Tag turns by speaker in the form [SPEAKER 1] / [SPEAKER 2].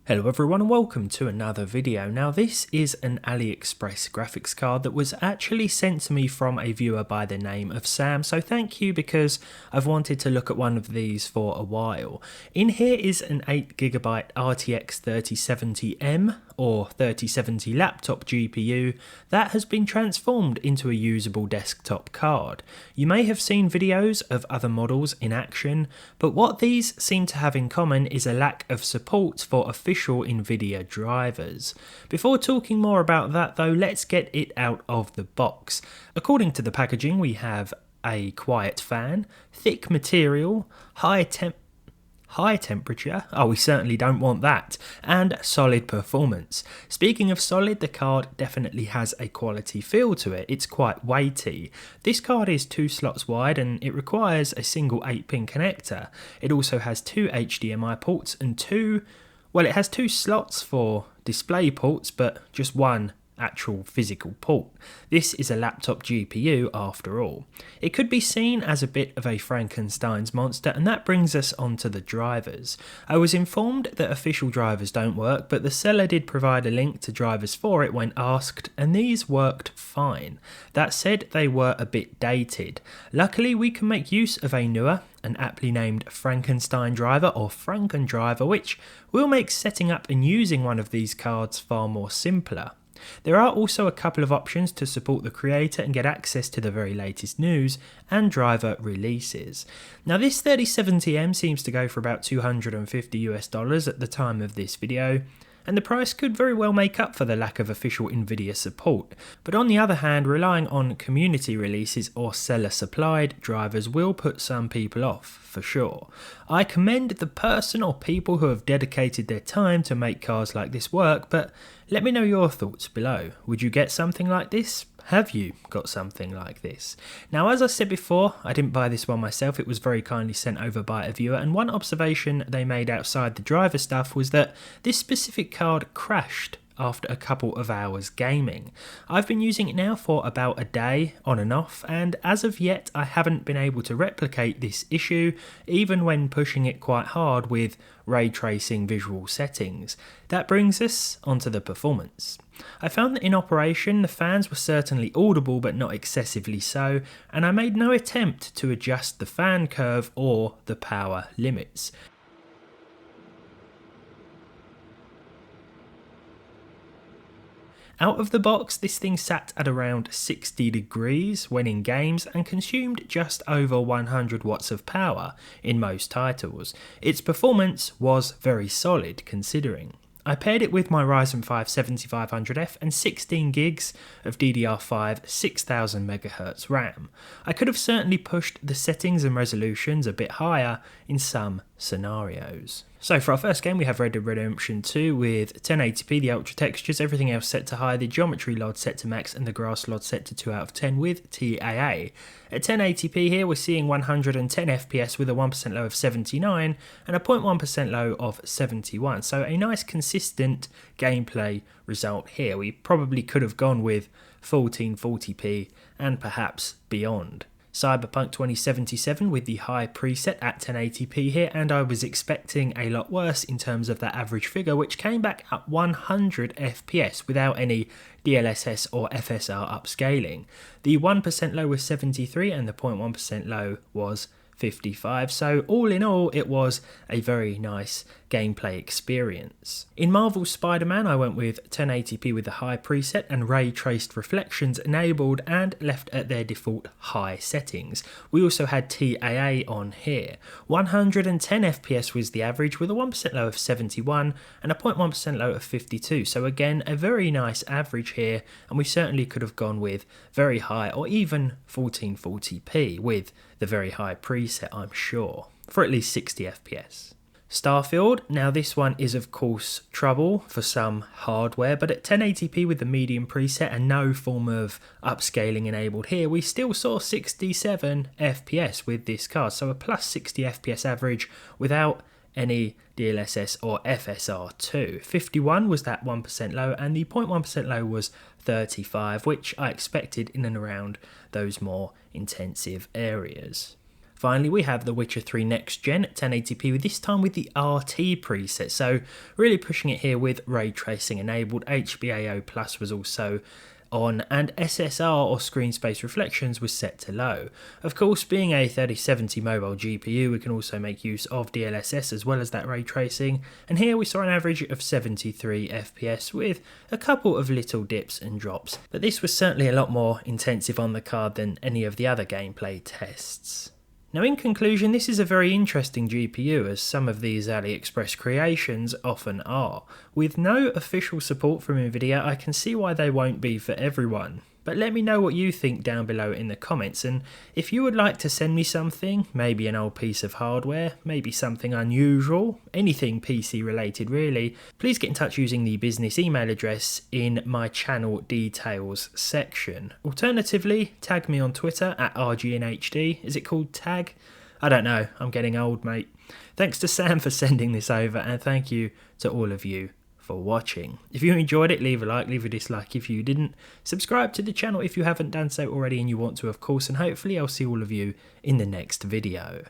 [SPEAKER 1] Hello everyone and welcome to another video. Now this is an AliExpress graphics card that was actually sent to me from a viewer by the name of Sam, so thank you because I've wanted to look at one of these for a while. In here is an 8GB RTX 3070M or 3070 laptop GPU that has been transformed into a usable desktop card. You may have seen videos of other models in action, but what these seem to have in common is a lack of support for official NVIDIA drivers. Before talking more about that though, let's get it out of the box. According to the packaging, we have a quiet fan, thick material, high temperature, oh we certainly don't want that, and solid performance. Speaking of solid, the card definitely has a quality feel to it. It's quite weighty. This card is 2 slots wide and it requires a single 8-pin connector. It also has 2 HDMI ports and it has 2 slots for display ports but just one actual physical port. This is a laptop GPU after all. It could be seen as a bit of a Frankenstein's monster, and that brings us on to the drivers. I was informed that official drivers don't work, but the seller did provide a link to drivers for it when asked, and these worked fine. That said, they were a bit dated. Luckily we can make use of a newer, an aptly named FrakenDriver or FrakenDriver, which will make setting up and using one of these cards far more simpler. There are also a couple of options to support the creator and get access to the very latest news and driver releases. Now this 3070M seems to go for about $250 at the time of this video, and the price could very well make up for the lack of official NVIDIA support. But on the other hand, relying on community releases or seller supplied drivers will put some people off, for sure. I commend the person or people who have dedicated their time to make cards like this work, but let me know your thoughts below. Would you get something like this? Have you got something like this? Now, as I said before, I didn't buy this one myself. It was very kindly sent over by a viewer, and one observation they made outside the driver stuff was that this specific card crashed after a couple of hours gaming. I've been using it now for about a day on and off, and as of yet I haven't been able to replicate this issue even when pushing it quite hard with ray tracing visual settings. That brings us onto the performance. I found that in operation the fans were certainly audible but not excessively so, and I made no attempt to adjust the fan curve or the power limits. Out of the box, this thing sat at around 60 degrees when in games and consumed just over 100 watts of power in most titles. Its performance was very solid considering. I paired it with my Ryzen 5 7500F and 16 gigs of DDR5 6000MHz RAM. I could have certainly pushed the settings and resolutions a bit higher in some scenarios. So for our first game we have Red Dead Redemption 2 with 1080p, the ultra textures, everything else set to high, the geometry LOD set to max and the grass LOD set to 2 out of 10 with TAA. At 1080p here we're seeing 110 FPS with a 1% low of 79 and a 0.1% low of 71, so a nice consistent gameplay result here. We probably could have gone with 1440p and perhaps beyond. Cyberpunk 2077 with the high preset at 1080p here, and I was expecting a lot worse in terms of that average figure, which came back at 100 FPS without any DLSS or FSR upscaling. The 1% low was 73 and the 0.1% low was 55, so all in all it was a very nice gameplay experience. In Marvel's Spider-Man I went with 1080p with the high preset and ray traced reflections enabled and left at their default high settings. We also had TAA on here. 110 FPS was the average with a 1% low of 71 and a 0.1% low of 52, so again a very nice average here, and we certainly could have gone with very high or even 1440p with the very high preset, I'm sure, for at least 60 FPS. Starfield, now this one is of course trouble for some hardware, but at 1080p with the medium preset and no form of upscaling enabled here, we still saw 67 FPS with this card, so a plus 60 FPS average without any DLSS or FSR too. 51 was that 1% low and the 0.1% low was 35, which I expected in and around those more intensive areas. Finally, we have The Witcher 3 Next Gen at 1080p, this time with the RT preset, so really pushing it here with ray tracing enabled. HBAO Plus was also on, and SSR or screen space reflections was set to low. Of course, being a 3070 mobile GPU, we can also make use of DLSS as well as that ray tracing, and here we saw an average of 73 FPS with a couple of little dips and drops, but this was certainly a lot more intensive on the card than any of the other gameplay tests. Now, in conclusion, this is a very interesting GPU, as some of these AliExpress creations often are. With no official support from Nvidia, I can see why they won't be for everyone. But let me know what you think down below in the comments, and if you would like to send me something, maybe an old piece of hardware, maybe something unusual, anything PC related really, please get in touch using the business email address in my channel details section. Alternatively, tag me on Twitter at RGNHD. Is it called tag? I don't know, I'm getting old, mate. Thanks to Sam for sending this over, and thank you to all of you for watching. If you enjoyed it, leave a like, leave a dislike if you didn't. Subscribe to the channel if you haven't done so already and you want to, of course, and hopefully I'll see all of you in the next video.